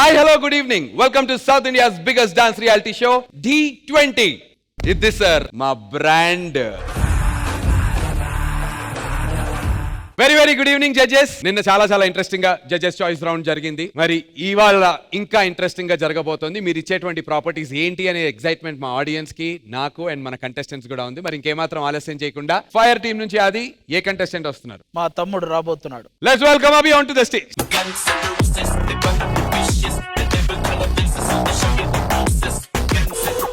Hi, hello, good evening. Welcome to South India's biggest dance reality show, D20. This sir, my brand. Very good evening judges. నిన్న చాలా interesting గా judges choice round జరిగింది. మరి ఇవాళ ఇంకా interesting గా జరగబోతోంది. మీరు ఇచ్చేటువంటి ప్రాపర్టీస్ ఏంటి అనే ఎక్సైట్మెంట్ మా ఆడియన్స్ కి, నాకు అండ్ మన కంటెస్టెంట్స్ కూడా ఉంది. మరి ఇంకేమాత్రం ఆలస్యం చేయకుండా ఫైర్ టీం నుంచి అది ఏ కంటెస్టెంట్ వస్తున్నారు? మా తమ్ముడు రాబోతున్నాడు. Let's welcome Abhi on to the stage.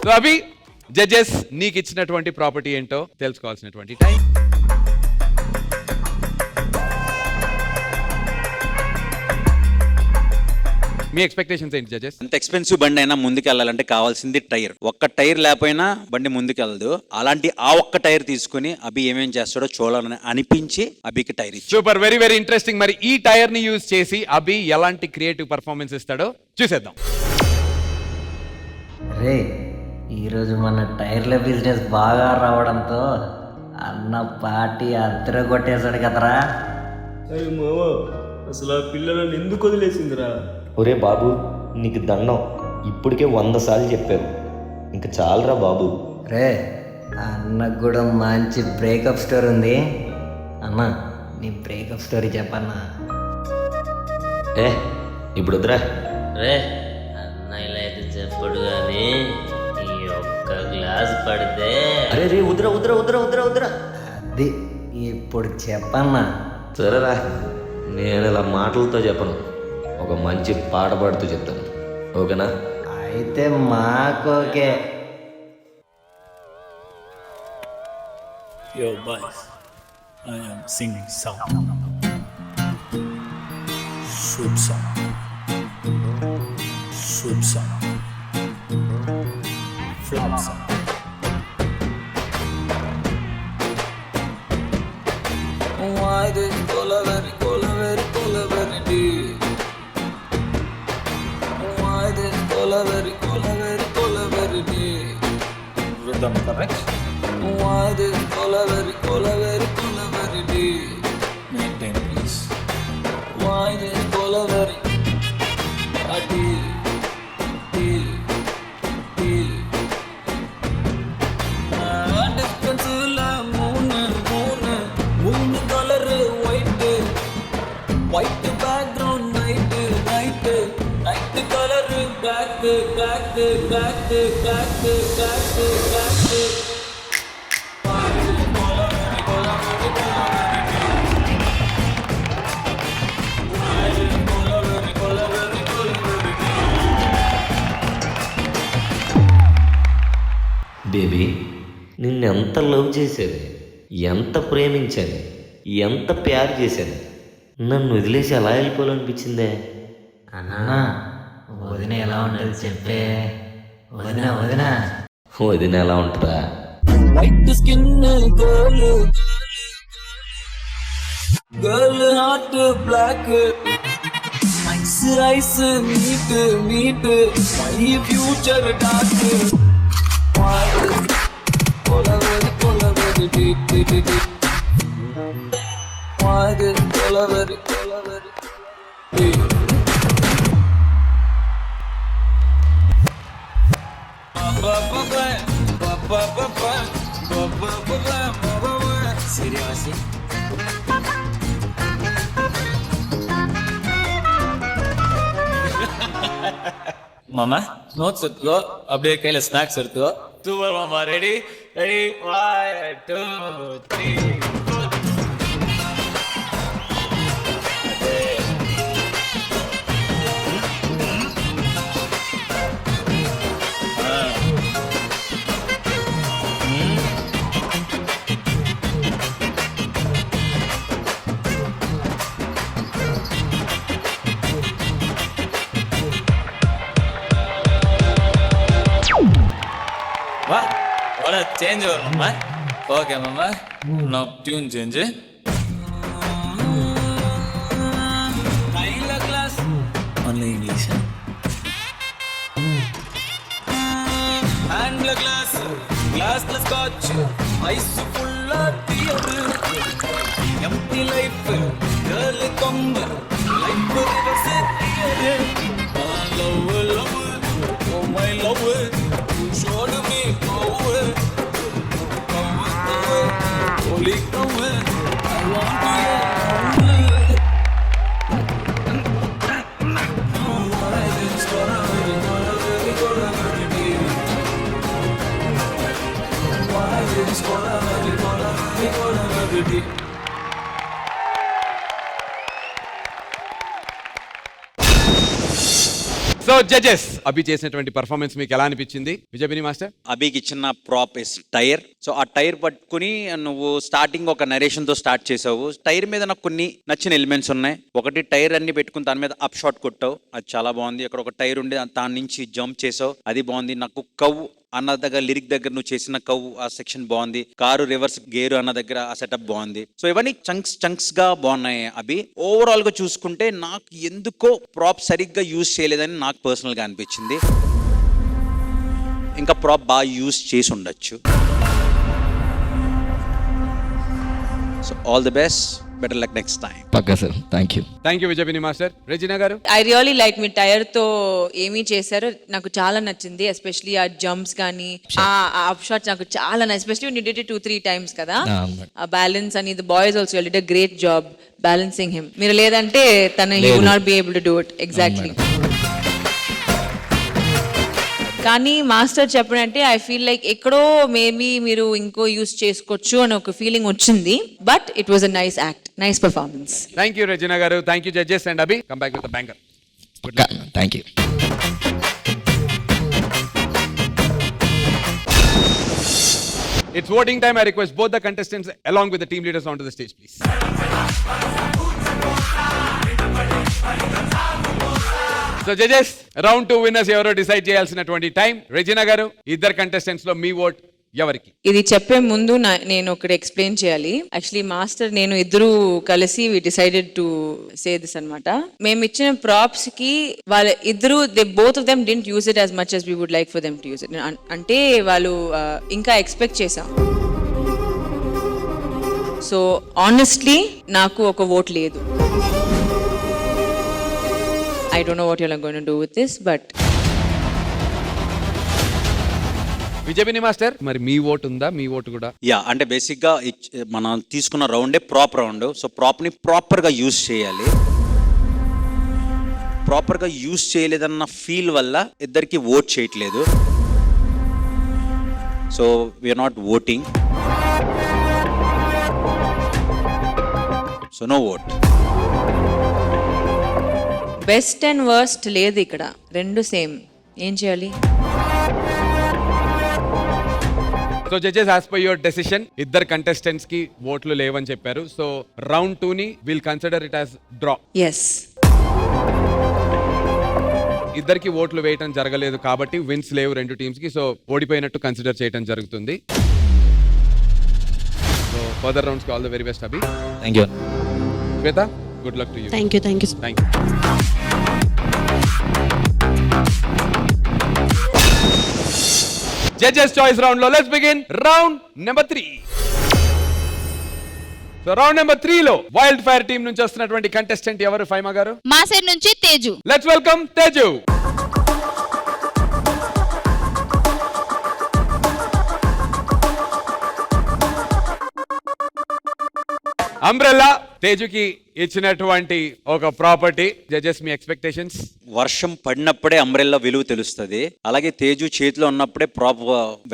So Abhi, judges నీకు ఇచ్చినటువంటి ప్రాపర్టీ ఏంటో తెలుసుకోవాల్సినటువంటి టైం. మీ ఎక్స్పెక్టేషన్స్ ఏంటి జడ్జెస్? అంత ఎక్స్పెన్సివ్ బండి అయినా ముందుకు వెళ్ళాలంటే కావాల్సింది టైర్. ఒక్క టైర్ లేకపోయినా బండి ముందుకు వెళ్ళదు. అలాంటి ఆ ఒక్క టైర్ తీసుకుని అభి ఏమేం చేస్తాడో చూడాలని అనిపించి అభికి టైర్ ఇచ్చి. Super, very interesting. మరి ఈ టైర్ ని యూజ్ చేసి అభి ఎలాంటి క్రియేటివ్ పర్ఫార్మెన్స్ ఇస్తాడో చూసేద్దాం. రే, ఈరోజు మన టైర్ల బిజినెస్ బాగా రావడంతో అన్న పార్టీ అద్దర కొట్టేశాడు కదరా. అరే మావా, అసలు ఆ పిల్లలను ఎందుకు వదిలేసిందిరా? ఒరే బాబు, నీకు దండం. ఇప్పటికే 100 సార్లు చెప్పావు, ఇంక చాలరా బాబు. రే, అన్నకు కూడా మంచి బ్రేకప్ స్టోరీ ఉంది. అన్న, నీ బ్రేకప్ స్టోరీ చెప్పన్నా. ఇప్పుడు వద్దురా. రే, అన్న ఇలా అయితే చెప్పడు కానీ ఈ ఒక్క గ్లాస్ పడితే. అరే రే, వద్దురా. అది ఇప్పుడు చెప్పన్నా. సరేరా, నేను ఇలా మాటలతో చెప్పను, ఒక మంచి పాట పాడుతూ చెప్తాను. ఓకేనా? అయితే మాకోకే. Yo boys, I am singing song. Shoot song. Flop song. Why this cola very deep? Why this cola very deep? Rhythm correct. Why this cola very deep? Maintain please. Why this cola very deep? White background, night color, black. Baby, నిన్నెంత love చేసేది, ఎంత ప్రేమించాను, ఎంత ప్యార్ చేశాను. నన్ను వదిలేసి ఎలా వెళ్ళిపోవాలనిపించిందే? అన్నా, వదిన ఎలా ఉంటుంది చెప్పే. వదిన వదిన ఎలా ఉంటుందా? White skin girl heart black. Nice eyes neat, my future dark. Why cola very deep? Why this cola very deep? Serious மாமா நோட்ஸ் எடுத்துக்கோ, அப்படியே கையில ஸ்நாக்ஸ் எடுத்துக்கோ. சூப்பர் மாமா, ரெடி 1 2 3. வா, வர சேஞ்ச் வரும் மாமா. ஓகே மாமா, நான் டியூன் சேஞ்ச். கையில கிளாஸ் only English. హ్యాండ్ల గ్లాస్ల scotch, ice full beer, empty life, girl కొంబ, life reverse Oh my love, you showed me power. Holy power, I want you. So judges Abhi చేసినటువంటి పర్ఫార్మెన్స్ మీకు ఎలా అనిపించింది విజయబిని మాస్టర్? అభికి ఇచ్చిన ప్రాప్ ఇస్ టైర్. సో ఆ టైర్ పట్టుకుని నువ్వు స్టార్టింగ్ ఒక నరేషన్ తో స్టార్ట్ చేసావు. టైర్ మీద నాకు కొన్ని నచ్చిన ఎలిమెంట్స్ ఉన్నాయి. ఒకటి టైర్ అన్ని పెట్టుకుని దాని మీద అప్ షాట్ కొట్టావు, అది చాలా బాగుంది. అక్కడ ఒక టైర్ ఉండి దాని నుంచి జంప్ చేసావు, అది బాగుంది. నాకు కవ్వు అన్న దగ్గర లిరిక్ దగ్గర నువ్వు చేసిన కవ్వు ఆ సెక్షన్ బాగుంది. కారు రివర్స్ గేరు అన్న దగ్గర ఆ సెటప్ బాగుంది. సో ఇవన్నీ చంక్స్ గా బాగున్నాయి. అభి ఓవరాల్ గా చూసుకుంటే నాకు ఎందుకో ప్రాప్ సరిగ్గా యూజ్ చేయలేదని నాకు పర్సనల్ గా అనిపించింది. ఇంకా ప్రాప్ బాగా యూజ్ చేసి ఉండొచ్చు. So all the best, better luck next time. పక్కా sir, thank you. Thank you Vijay Binni master. Regina garu? I really like మీ టైర్ తో ఏమీ చేశారో నాకు చాలా నచ్చింది. ఎస్పెషలీ ఆ జంప్స్ కానీ ఆ అప్ షాట్స్ నాకు చాలా నచ్చింది. Especially you did it 2-3 times కదా. ఆ బ్యాలెన్స్ అని the boys also did a great job balancing him. మీరు లేదంటే తను you would not be able to do it exactly. కానీ మాస్టర్ చెప్పినట్టే ఐ ఫీల్ లైక్ ఎక్కడో మేబీ మీరు ఇంకో యూస్ చేసుకోవచ్చు అని ఒక ఫీలింగ్ వచ్చింది. But it was a nice act, nice performance. Thank you Regina garu. Thank you judges and Abhi. Come back with the banger. Good luck. Thank you. It's voting time. I request both the contestants along with the team leaders onto the stage, please. So judges, round 2 winners ఎవరో decide చేయాల్సినటువంటి time. Regina గారు, ఇద్దరు contestants లో మీ vote ఎవరికి? ఇది చెప్పే ముందు నేను ఒకటి ఎక్స్ప్లెయిన్ చేయాలి. యాక్చువల్లీ మాస్టర్ నేను ఇద్దరు కలిసి we decided to say this అన్నమాట. మేము ఇచ్చిన ప్రాప్స్ కి వాళ్ళ ఇద్దరు both of them didn't use it as much as we would like for them to use it. అంటే వాళ్ళు ఇంకా ఎక్స్పెక్ట్ చేసాం. సో ఆనెస్ట్లీ నాకు ఒక ఓట్ లేదు. I don't know what you're going to do with this, but Vijay Binni master, మరి మీ vote ఉందా? మీ ఓటు కూడా? యా, అంటే బేసిక్గా మనం తీసుకున్న రౌండే ప్రాప్ రౌండ్. సో ప్రాప్ని ప్రాపర్గా యూజ్ చేయాలి. ప్రాపర్గా యూజ్ చేయలేదన్న ఫీల్ వల్ల ఇద్దరికి ఓట్ చేయట్లేదు. So we're not voting. So no vote. Best and worst లేదు ఇక్కడ, రెండు సేమ్. ఏం చేయాలి? So judges, as per your decision, ఇద్దరు కంటెస్టెంట్స్ కి ఓట్లు లేవని చెప్పారు. సో రౌండ్ 2 ని will consider it as draw. Yes. ఇద్దరికి ఓట్లు వేయటం జరగలేదు కాబట్టి విన్స్ లేవు రెండు టీమ్స్ కి. సో ఓడిపోయినట్టు కన్సిడర్ చేయడం జరుగుతుంది. సో ఫర్దర్ రౌండ్స్ కి all the very best Abhi. Thank you. Shweta, good luck to you. Thank you. Thank you. Judges choice round lo, let's begin round number 3. So round number 3 lo Wildfire team nunchi vastunnatuvanti contestant evaru Faima garu? మా side నుంచి Teju. Let's welcome Teju. Umbrella తేజుకి ఇచ్చినటువంటి ఒక property. Judges, మీ expectations? వర్షం పడినప్పుడే umbrella విలువ తెలుస్తుంది. అలాగే తేజు చేతిలో ఉన్నప్పుడే ప్రాప్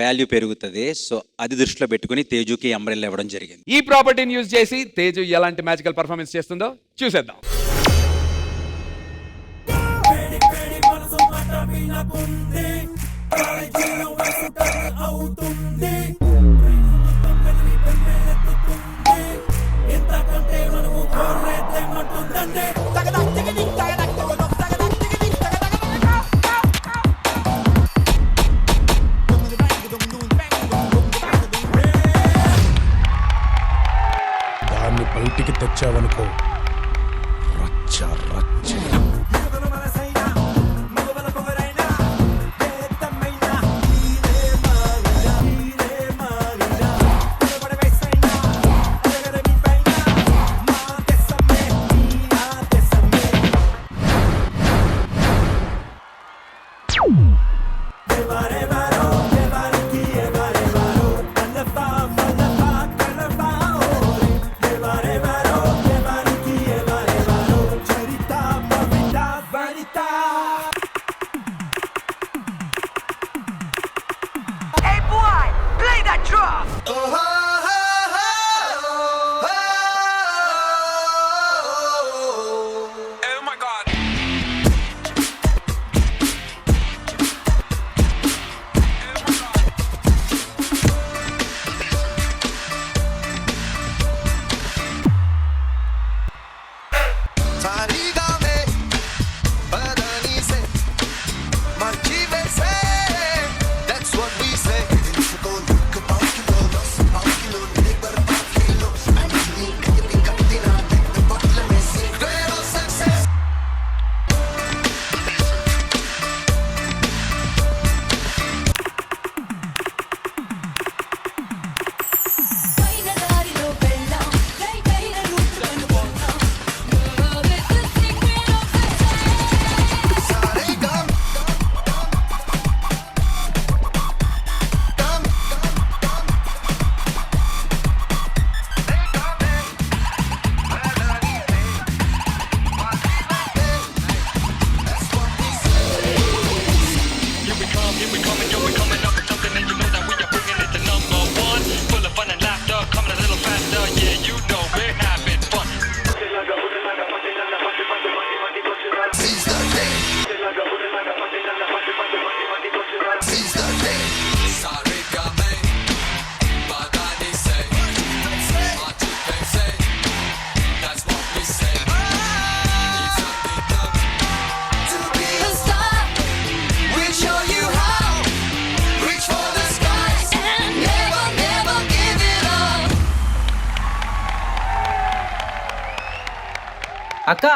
వాల్యూ పెరుగుతుంది. సో అది దృష్టిలో పెట్టుకుని తేజుకి అంబ్రెల్లా ఇవ్వడం జరిగింది. ఈ ప్రాపర్టీని యూజ్ చేసి తేజు ఎలాంటి మ్యాజికల్ పర్ఫార్మెన్స్ చేస్తుందో చూసేద్దాం. దాన్ని బయటికి తెచ్చావనుకో, రచ్చ రచ్చ. అక్క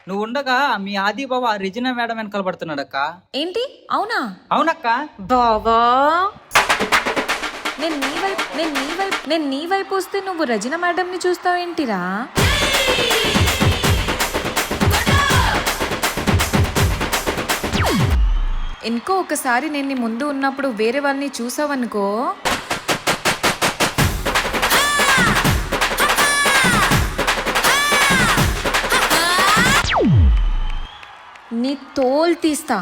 నువ్వు ఉండగా మీ ఆది బాబా రిజినా మేడం వెనకాల పడుతున్నాడు అక్క. ఏంటి అవునా? అవునక్క. బావా నేను నీ వైపు వస్తే నువ్వు రజన మేడంని చూస్తావేంటిరా? ఇంకో ఒకసారి నేను నీ ముందు ఉన్నప్పుడు వేరే వాళ్ళని చూసావనుకో, నీ తోలు తీస్తా.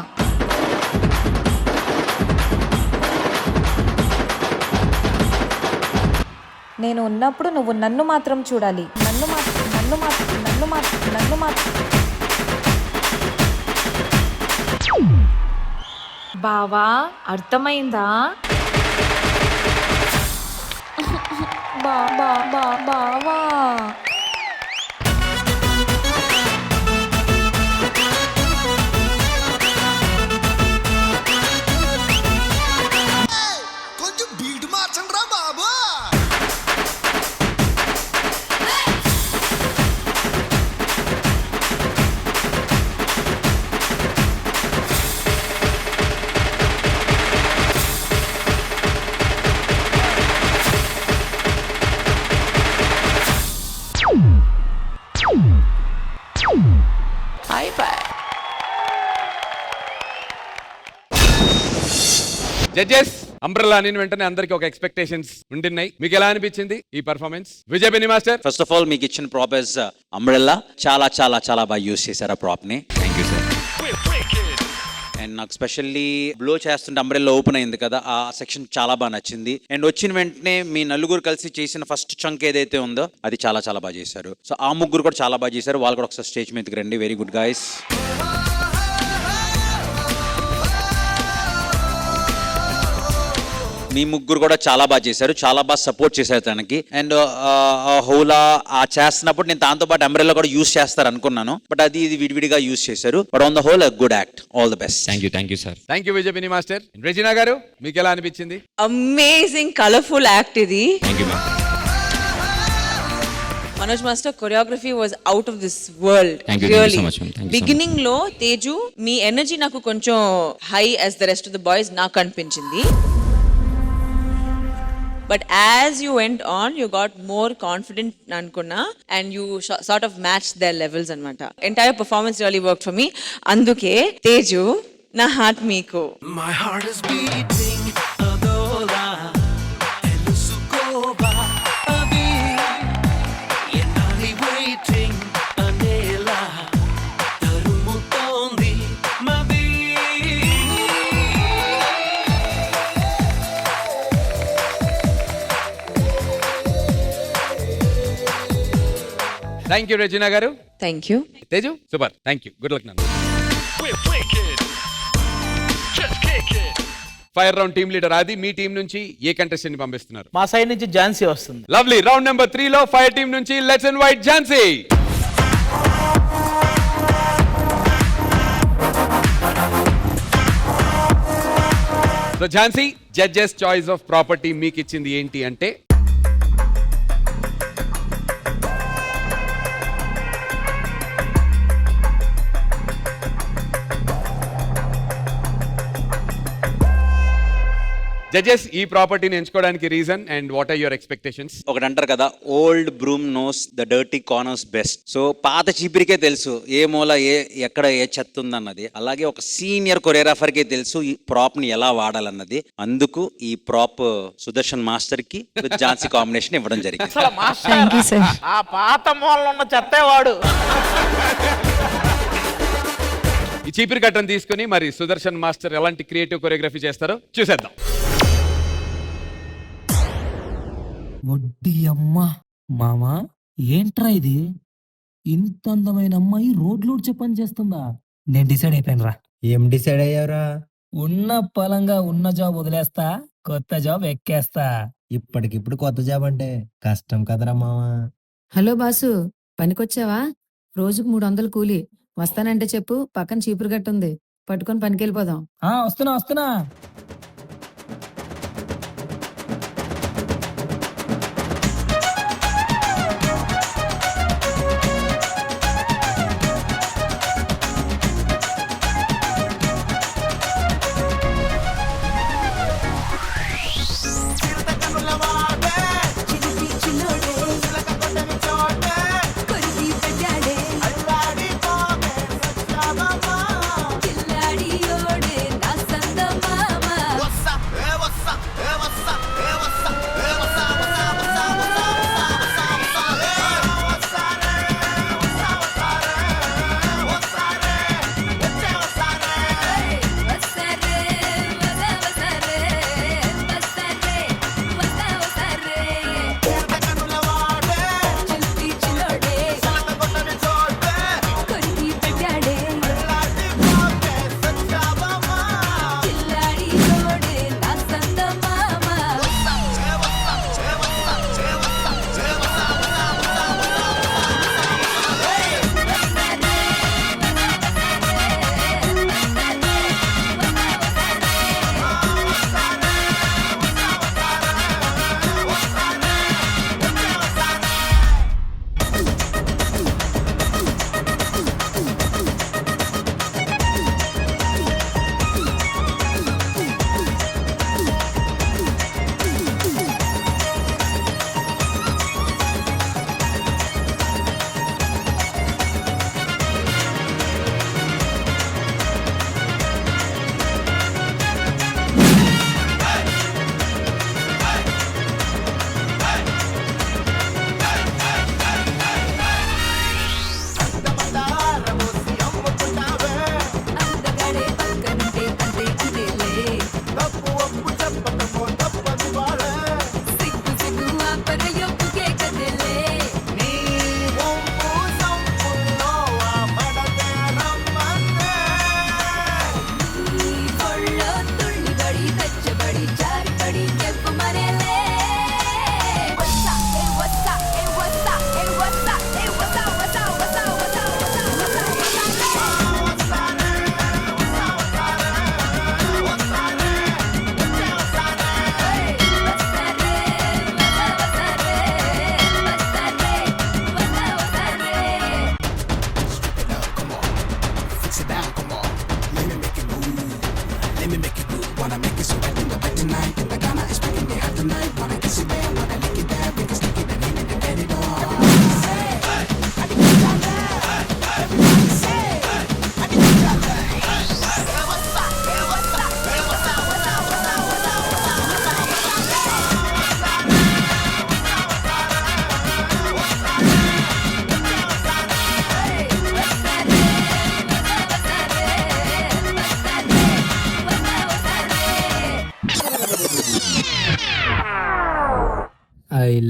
నేను ఉన్నప్పుడు నువ్వు నన్ను మాత్రం చూడాలి. నన్ను మాత్రం బావా, అర్థమైందా? బావా జడ్జెస్, అంబ్రెల్లా అని వెంటనే అందరికి ఒక ఎక్స్పెక్టేషన్స్ ఉంటున్నాయి. మీకు ఎలా అనిపించింది ఈ performance? Vijay Benny master, first of all మీకు ఇచ్చిన ప్రాప్ ఎస్ అంబ్రెల్లా, చాలా చాలా చాలా బాగా యూస్ చేశారు ఆ ప్రాప్ ని. Thank you sir. అండ్ నాకు స్పెషల్లీ బ్లో చేస్తుంటే అంబ్రెల్లా ఓపెన్ అయింది కదా, ఆ సెక్షన్ చాలా బాగా నచ్చింది. అండ్ వచ్చిన వెంటనే మీ నలుగురు కలిసి చేసిన ఫస్ట్ చంక్ ఏదైతే ఉందో అది చాలా చాలా బాగా చేశారు. సో ఆ ముగ్గురు కూడా చాలా బాగా చేశారు. వాళ్ళు కూడా ఒకసారి స్టేజ్ మీదకి రండి. Very good guys. మీ ముగ్గురు కూడా చాలా బాగా చేశారు, చాలా బాగా సపోర్ట్ చేశారు తనకి. అండ్ హౌలా ఆ చేస్తున్నప్పుడు నేను దాంతో పాటు అంబ్రెల్లా కూడా యూస్ చేస్తారు అనుకున్నాను, బట్ అది ఇది విడివిడిగా యూస్ చేశారు. But on the whole good act. All the best. Thank you sir. Thank you Vijay Benny master. Regina గారు, మీకు ఎలా అనిపించింది? అమేజింగ్ కలర్ఫుల్ యాక్ట్ ఇది. Thank you ma'am. Manoj master choreography was out of this world. Thank you so much, ma'am. Thank you so beginning లో తేజు మీ energy నాకు కొంచెం high as the rest of the boys నాకు అనిపించింది. But as you went on, you got more confident అనుకున్నా, and you sort of matched their levels అన్నమాట. Entire performance really worked for me. అందుకే తేజు, నా heart మీకు. My heart is beating adola elusukoba abi yenali waiting anela tarumutondi mabi. Thank you Regina garu. Thank you Teju, super. Thank you. Good luck. నన్ను fire round team leader Aadi, మీ team నుంచి ఏ contestant ని పంపిస్తున్నారు? మా side నుంచి ఝాన్సీ వస్తుంది. లవ్లీ. రౌండ్ నెంబర్ 3 లో fire team నుంచి let's invite Jhansi. So Jhansi, judges choice of property మీకు ఇచ్చింది ఏంటి అంటే జడ్జెస్, ఈ ప్రాపర్టీని ఎంచుకోవడానికి reason and what are your expectations? ఒకటి అంటారు కదా, old broom knows the dirty corners best. So పాత చీపిరికే తెలుసు ఏ మూల ఎక్కడ ఏ చెత్త ఉందన్నది. అలాగే ఒక సీనియర్ కొరియోగ్రాఫర్కే తెలుసు ఈ ప్రాప్ ని ఎలా వాడాలన్నది. అందుకు ఈ ప్రాప్ సుదర్శన్ మాస్టర్ కి ఝాన్సీ కాంబినేషన్ ఇవ్వడం జరిగింది. ఆ పాత మూలలో ఉన్న చెత్తేవాడు. ఈ చీపిరి కట్టను తీసుకుని మరి సుదర్శన్ మాస్టర్ ఎలాంటి క్రియేటివ్ కొరియోగ్రఫీ చేస్తారో చూసేద్దాం. వడ్డీ అమ్మా మామా, ఏంట్రా ఇది? ఇంత అందమైన అమ్మాయి రోడ్లు ఊడ్చే పని చేస్తుందా? నేను డిసైడ్ అయిపోయాను రా. ఏం డిసైడ్ అయ్యారా? ఉన్న పలంగా ఉన్న జాబ్ వదిలేస్తా, కొత్త జాబ్ ఎక్కేస్తా. ఇప్పటికిప్పుడు కొత్త జాబ్ అంటే కష్టం కదరా మావా. హలో బాసు, పనికొచ్చావా? రోజుకు 300 కూలి. వస్తానంటే చెప్పు, పక్కన చీపురు గట్టు ఉంది, పట్టుకొని పనికి వెళ్ళిపోదాం. వస్తున్నా.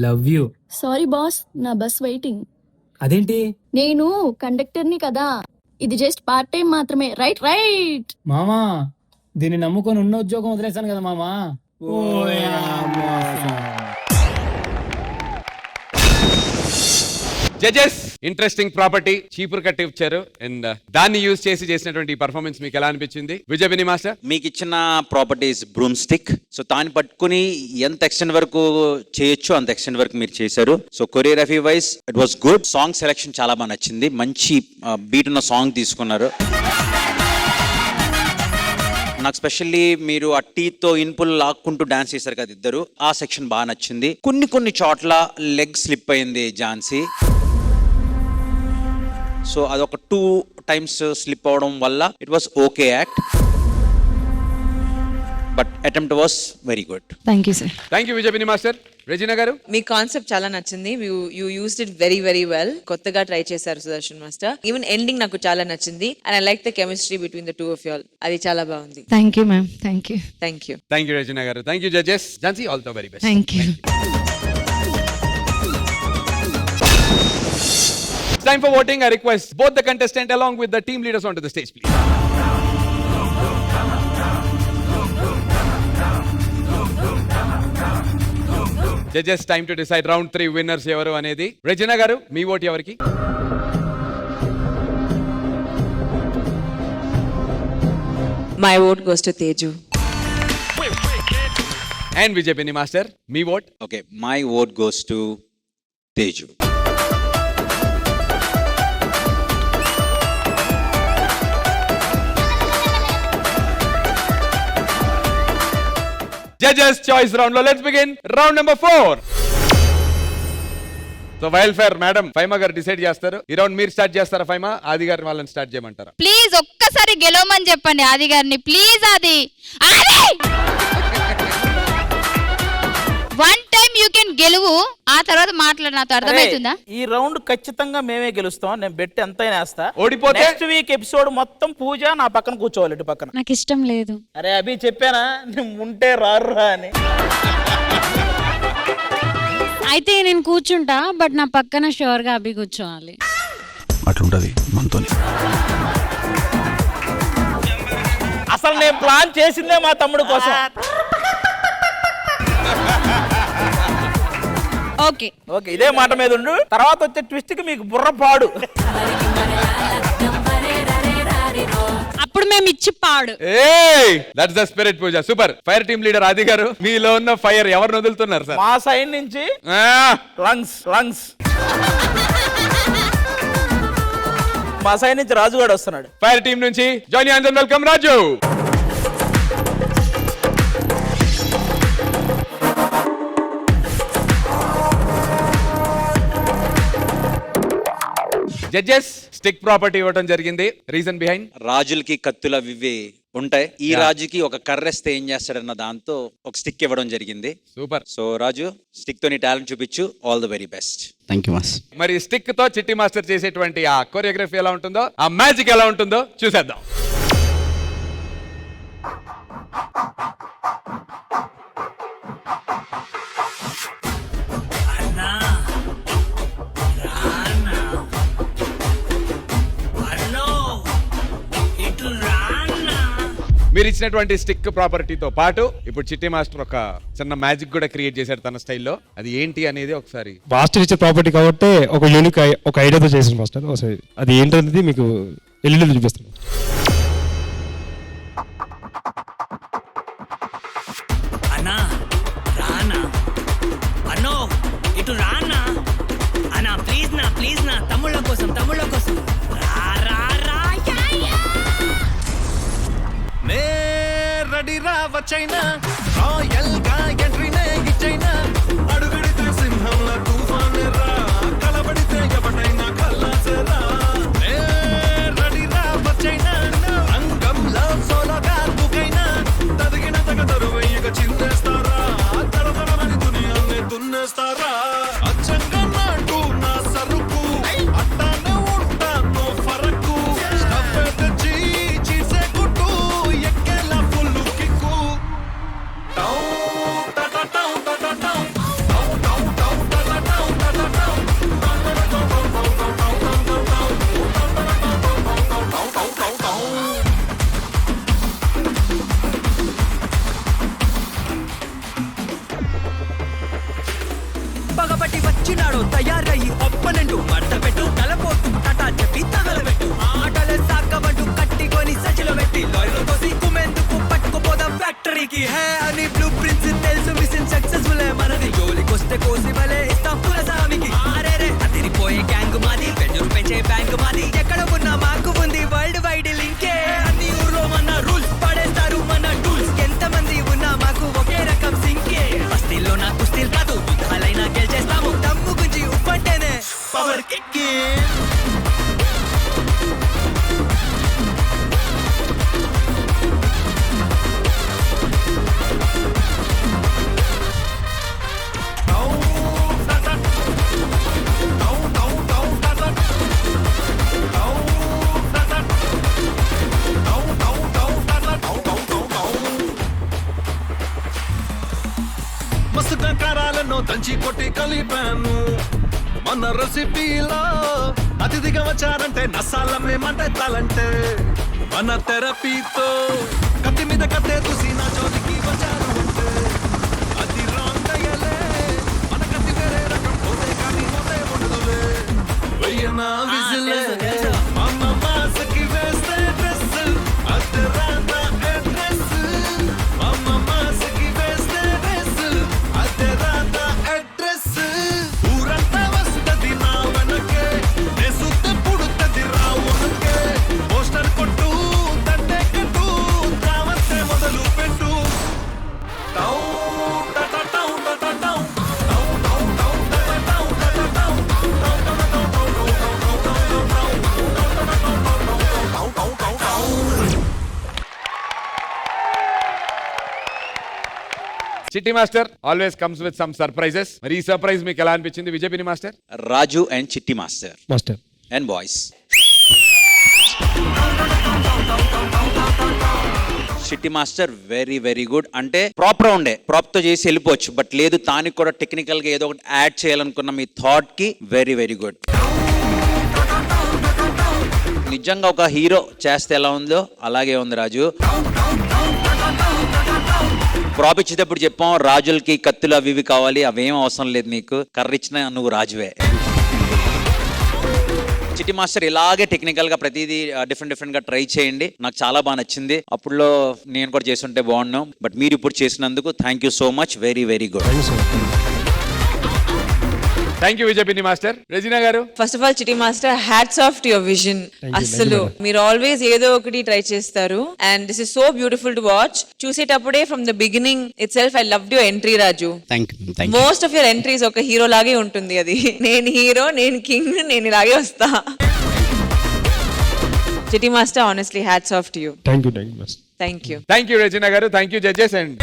Love you. సారీ బాస్, నా బస్ వెయిటింగ్. అదేంటి నేను కండక్టర్ని కదా, ఇది జస్ట్ పార్ట్ టైం మాత్రమే. Right right. మామా, దీన్ని నమ్ముకొని ఉన్న ఉద్యోగం వదిలేశాను కదా మామా. జడ్జెస్ ఇంట్రెస్టింగ్ ప్రాపర్టీ చీపురు కట్టి ఇచ్చారు అండ్ దాన్ని యూజ్ చేసి చేసినటువంటి పర్ఫార్మెన్స్ మీకు ఎలా అనిపించింది విజయబిని మాస్టర్? మీకు ఇచ్చిన ప్రాపర్టీస్ బ్రూమ్ స్టిక్. సో దాన్ని పట్టుకుని ఎంత ఎక్స్టెండ్ వరకు చేయొచ్చు అంత ఎక్స్టెండ్ వరకు మీరు చేశారు. So choreography wise it was good. Song selection చాలా బాగా నచ్చింది. మంచి బీట్ ఉన్న సాంగ్ తీసుకున్నారు. నాకు స్పెషల్లీ మీరు ఆ టీతో ఇన్పుల్ లాక్కుంటూ డాన్స్ చేశారు కదా ఇద్దరు, ఆ సెక్షన్ బాగా నచ్చింది. కొన్ని చోట్ల లెగ్ స్లిప్ అయింది ఝాన్సీ. సో అదొక 2 times స్లిప్ అవడం వల్ల it was okay act, but attempt was very good. Thank you sir. Thank you Vijay Binni master. Regina garu? మీ కాన్సెప్ట్ చాలా నచ్చింది. You used it very very well. కొత్తగా ట్రై చేశారు సుదర్శన్ మాస్టర్. ఈవెన్ ఎండింగ్ నాకు చాలా నచ్చింది and I like the chemistry between the two of you all. అది చాలా బాగుంది. Thank you ma'am. Thank you. Thank you. Thank you Regina garu. Thank you judges. Jhansi, all the very best. Thank you. It's time for voting. I request both the contestant along with the team leaders onto the stage, please. Judges, time to decide round 3 winners evaru anedi. Regina garu, mee vote evariki? My vote goes to Teju. And Vijaybini master, mee vote? Okay, my vote goes to Teju. Judges choice round lo let's begin round number 4. So welfare madam Faima garu decide చేస్తారు. ఈ round మీరు start చేస్తారా ఫైమా? ఆది గారిని వాళ్ళని start చేయమంటారా? Please ఒక్కసారి గెలవమని చెప్పండి ఆది గారిని ప్లీజ్. ఆది వన్ టైం యూ కెన్ గెలువు, ఆ తర్వాత మాట్లాడు. నాతో అర్థమవుతుందా? ఈ రౌండ్ ఖచ్చితంగా మేమే గెలుస్తాం. నేను బెట్ ఎంతైనా వేస్తా. ఓడిపోతే నెక్స్ట్ వీక్ ఎపిసోడ్ మొత్తం పూజ నా పక్కన కూర్చోవాలి, ఇటు పక్కన. నాకు ఇష్టం లేదు. అరే అభి చెప్పానా నువ్వు ఉంటే రారురా అని. అయితే నేను కూర్చుంటా, బట్ నా పక్కన షూర్ గా అభి కూర్చోవాలి. అట్లుంటది మనతోని. అసలు నేను ప్లాన్ చేసిందే మా తమ్ముడు కోసం. ఓకే ఓకే, ఇదే మాట మీద ఉండు. తర్వాత వచ్చే ట్విస్ట్ కి మీకు బుర్ర పాడు. అప్పుడు మేము ఇచ్చి పాడు. ఏయ్ that's the spirit Pooja. Super. Fire team leader Aadi garu, మీలో ఉన్న ఫైర్ ఎవరు వదులుతున్నారు సార్? మా సైడ్ నుంచి లంగ్స్. మా సైడ్ నుంచి రాజు గారు వస్తున్నాడు. ఫైర్ టీమ్ నుంచి join and welcome Raju. Judges stick property ఇవ్వడం జరిగింది. Reason behind? రాజులకి కత్తుల వివే ఉంటాయి. ఈ రాజుకి ఒక కర్రెస్తే ఏం చేస్తాడన్న దాంతో ఒక స్టిక్ ఇవ్వడం జరిగింది. సూపర్. సో రాజు, స్టిక్ తో నీ టాలెంట్ చూపించు. All the very best. Thank you mass. మరి స్టిక్ తో చిట్టి మాస్టర్ చేసేటువంటి ఆ కొరియోగ్రఫీ ఎలా ఉంటుందో, ఆ మ్యాజిక్ ఎలా ఉంటుందో చూసేద్దాం. మీరు ఇచ్చినటువంటి స్టిక్ ప్రాపర్టీతో పాటు ఇప్పుడు చిట్టి మాస్టర్ ఒక చిన్న మ్యాజిక్ కూడా క్రియేట్ చేశాడు తన స్టైల్లో. అది ఏంటి అనేది ఒకసారి. మాస్టర్ ఇచ్చే ప్రాపర్టీ కాబట్టి ఒక యూనిక్ ఒక ఐడియాతో చేసిన మాస్టర్. అది ఏంటనేది మీకు ఎల్లుండి చూపిస్తాను. అన్నా రానా, అన్నో ఇటు రానా అన్నా, ప్లీజ్ నా తమ్ముళ్ళ కోసం రా రా రా. నే రెడీ రావచ్చైనా రాయల్ గా ఎంట్రీనే ఇచ్చైనా, అడుగుడితే సింహంలా తుఫాను రా, కలబడితే ఎవడైనా కల్లాసరా. నే రెడీ రావచ్చైనా రంగంలో సోలోగా దుకైనా, తదిగిన తగ తరువయ్యక చిందేస్తారా, తరతరమని దునియాన్ని దున్నేస్తారా. అచ్చంగా నాటు నా సరుకు అట్టానే ఉంటాను ఫరకు, స్టఫ్ తెచ్చి చీసే గుట్టు ఎక్కేలా ఫుల్ కిక్కు. మాది ఎక్కడ ఉన్నా మాకు ఉంది వరల్డ్ వైడ్ లింకే అన్ని ఊర్లో మన రూల్స్ పడేస్తారు మన టూల్స్ ఎంతమంది ఉన్నా మాకు ఒకే రకం సింకే బస్తీల్లో నా కుస్తీలు కాదు యుద్ధాలైనా గెలిచేస్తాము దమ్ము గుంజి ఉప్పంటేనే పవర్ కిక్కి మస్తుగా కారాలను దంచి కొట్టి కలిపాను మన రెసిపీలో అతిథిగా వచ్చారంటే నసాలమే మంటెత్తాలంటే మన థెరపీతో కత్తి మీద కత్తే చూసి నా జోలికి వచ్చారు అంటే అది రాంగ్ అయ్యలే మన కత్తి వేరే రకం పోతే కానీ పోతే ఉండదులే వెయ్యనా విజిలే అమ్మ మాసకి వేస్తే డ్రెస్ అద్దె రాదా అడ్రస్ అమ్మ మాసకి వేస్తే డ్రెస్ అద్దె రాదా అడ్రస్ ఊరంతా వస్తది నా వెనకే నెసుతే పుడుతది రావునకే పోస్టర్ కొట్టు తంటే కట్టు రావస్తే మొదలు పెట్టు టౌ టట టౌ టట టౌ టౌ టౌ టౌ టట టౌ టట టౌ Chitti master always comes with some surprises. మరి ఈ సర్ప్రైజ్ మీకు ఎలా అనిపించింది Vijay Binni master? Raju and Chitti master master and boys. Chitti master very very good. అంటే ప్రాపర్ ఉండే ప్రాప్ తో చేసి వెళ్ళిపోవచ్చు, బట్ లేదు దానికి కూడా టెక్నికల్ గా ఏదో ఒకటి యాడ్ చేయాలనుకున్న మీ థాట్ కి వెరీ వెరీ గుడ్. నిజంగా ఒక హీరో చేస్తే ఎలా ఉందో అలాగే ఉంది రాజు. ప్రాప్ ఇచ్చేటప్పుడు చెప్పాం రాజులకి కత్తులు అవి ఇవి కావాలి, అవేం అవసరం లేదు, నీకు కర్ర ఇచ్చినా నువ్వు రాజువే. చిట్టి మాస్టర్ ఇలాగే టెక్నికల్ గా ప్రతిదీ డిఫరెంట్ గా ట్రై చేయండి. నాకు చాలా బాగా నచ్చింది. అప్పుడులో నేను కూడా చేస్తుంటే బాగున్నాం, బట్ మీరు ఇప్పుడు చేసినందుకు thank you so much. Very very good. Thank you Vijay Binni master. Regina garu, first of all Chitti master, hats off to your vision. అసలు మీరు ఆల్వేస్ ఏదో ఒకటి ట్రై చేస్తారు and this is so beautiful to watch. చూసేటప్పుడే from the beginning itself I loved your entry Raju. Most of your entries ఒక hero లాగే ఉంటుంది. అది నేను హీరో, నేను కింగ్, నేను ఇలాగే వస్తా. Chitti master, honestly hats off to you. Thank you master. Thank you Regina garu. Thank you judges. And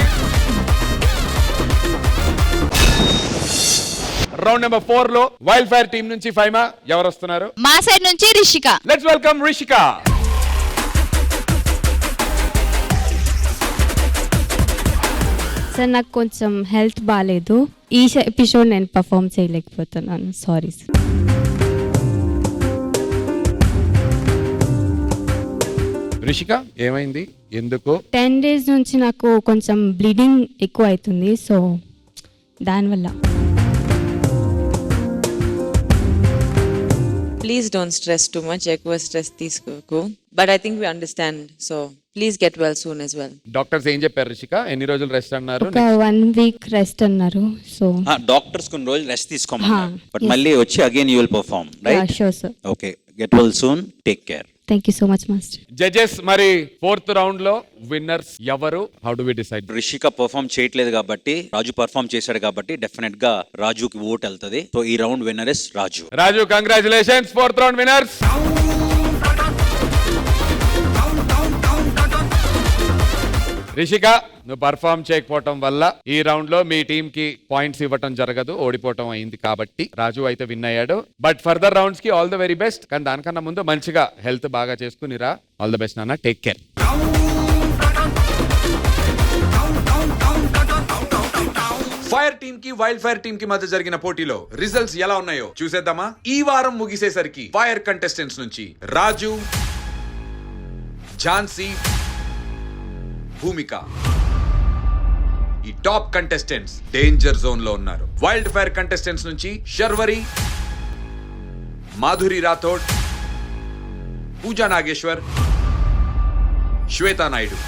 round number 4 లో వైల్డ్ ఫైర్ టీం నుంచి ఫైమా ఎవరు వస్తున్నారు? మా సైడ్ నుంచి Rishika. Let's welcome Rishika. Sir నాకు కొంచెం హెల్త్ బాగాలేదు, ఈ ఎపిసోడ్ నేను పర్ఫామ్ చేయలేకపోతున్నాను, సారీ సార్. రిషిక, ఏమైంది? ఎందుకు? 10 days నుంచి నాకు కొంచెం బ్లీడింగ్ ఎక్కువ అవుతుంది, సో దానివల్ల. Please don't stress too much. ఎక్కువ స్ట్రెస్ తీసుకోకు. But I think we understand. So please get well soon as well. Doctors ఏం చెప్పారు రిషిక? ఎన్ని రోజులు రెస్ట్ అన్నారు? ఒక 1 week రెస్ట్ అన్నారు. సో డాక్టర్స్ కొన్ని రోజులు రెస్ట్ తీసుకోమన్నారు, బట్ మళ్ళీ వచ్చి again you will perform, right? Sure sir. Okay, get well soon, take care. Thank you so much master. Judges, మరి 4th రౌండ్ లో విన్నర్స్ ఎవరు? How do we decide? Rishika perform చేయట్లేదు కాబట్టి, రాజు పర్ఫార్మ్ చేశాడు కాబట్టి డెఫినెట్ గా రాజుకి ఓట్ వెళ్తది. సో ఈ round winner is Raju. Raju, congratulations, 4th round winners. Rishika, నువ్వు పర్ఫార్మ్ చేయకపోవటం వల్ల ఈ రౌండ్ లో మీ టీం కి పాయింట్స్ ఇవ్వటం జరగదు, ఓడిపోవటం అయింది కాబట్టి. రాజు అయితే విన్ అయ్యాడు. బట్ ఫర్దర్ రౌండ్స్ కి ఆల్ ద వెరీ బెస్ట్. కానీ దానికన్నా ముందు మంచిగా హెల్త్ బాగా చేసుకునిరా. ఆల్ ద బెస్ట్ నాన్న, టేక్ కేర్. ఫైర్ టీమ్ కి వైల్డ్ ఫైర్ టీమ్ కి మధ్య జరిగిన పోటీలో రిజల్ట్స్ ఎలా ఉన్నాయో చూసేద్దామా? ఈ వారం ముగిసేసరికి ఫైర్ కంటెస్టెంట్స్ నుంచి రాజు, ఝాన్సీ, భూమిక ఈ టాప్ కంటెస్టెంట్స్ డేంజర్ జోన్ లో ఉన్నారు. వైల్డ్ ఫైర్ కంటెస్టెంట్స్ నుంచి శర్వరి, మాధురి రాథోడ్, పూజా నాగేశ్వర్, శ్వేతా నాయుడు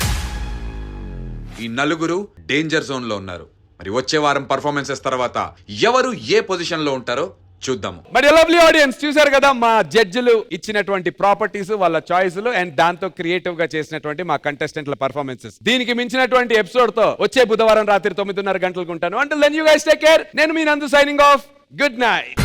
ఈ నలుగురు డేంజర్ జోన్ లో ఉన్నారు. మరి వచ్చే వారం పర్ఫార్మెన్సెస్ తర్వాత ఎవరు ఏ పొజిషన్ లో ఉంటారో చూద్దాం. మరి లవ్లీ ఆడియన్స్ చూశారు కదా మా జడ్జిలు ఇచ్చినటువంటి ప్రాపర్టీస్, వాళ్ళ చాయిస్లు అండ్ దాంతో క్రియేటివ్ గా చేసినటువంటి మా కంటెస్టెంట్ల పర్ఫార్మెన్సెస్. దీనికి మించినటువంటి ఎపిసోడ్ తో వచ్చే బుధవారం రాత్రి 9:30 గంటలకు ఉంటాను. Until then you guys take care. నేను మీ నందు సైనింగ్ ఆఫ్. Good night.